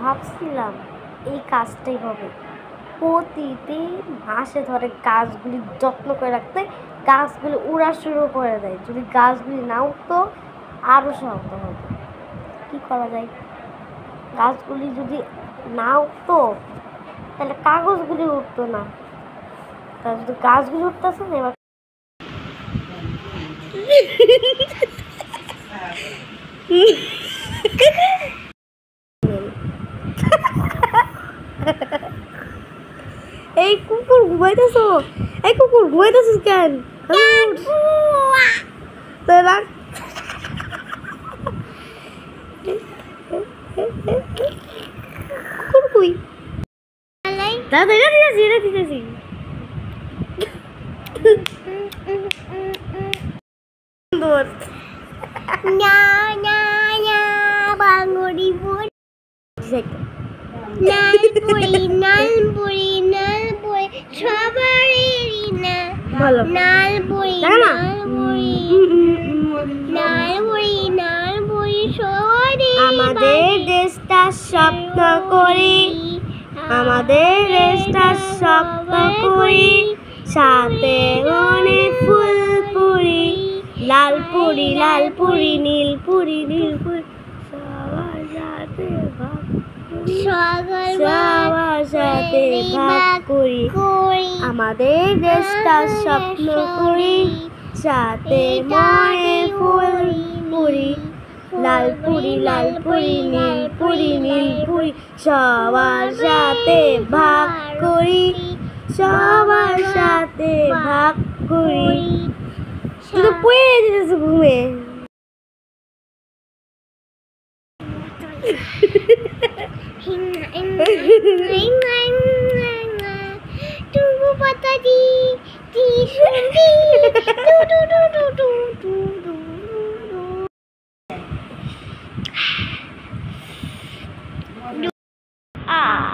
ভাবছিলাম এই কাজটাই হবে। প্রতিদিন মাসে ধরে গাছগুলি যত্ন করে রাখতে গাছগুলি উড়া শুরু করে দেয়। যদি গাছগুলি না উঠতো আরও শক্ত হতো। কী করা যায়? গাছগুলি যদি না উঠতো তাহলে কাগজগুলি উঠতো না। তাহলে যদি গাছগুলি উঠতেছে না এবার এই কুকুর ঘুমাইতেছ? এই কুকুর ঘুমাইতেছিস কেন? কুকুর কই? দাদা দিতেছি বাঙড়ি নালপুরি নালপুরি নালপুরি সবারই না নালপুরি নালপুরি নালপুরি নালপুরি সবারই আমাদের দেশটা স্বপ্ন করি আমাদের দেশটা স্বপ্ন করি সাথে অনেক ফুলপুরি লালপুরি লালপুরি নীলপুরি নীলপুরি সবার সাথে ভাগ সবার সাথে ভাগ করি আমাদের দেশটা স্বপ্ন করি সাথে মনে ফুলপুরি লালপুরি লালপুরি নীলপুরি নীলপুরি সবার সাথে ভাগ করি সবার সাথে ভাগ করি। তুই তো পড়ে যেতেছিস ঘুমে। টুকু পাতা দি কি শুনবি টু টু টু টু টু টু Ah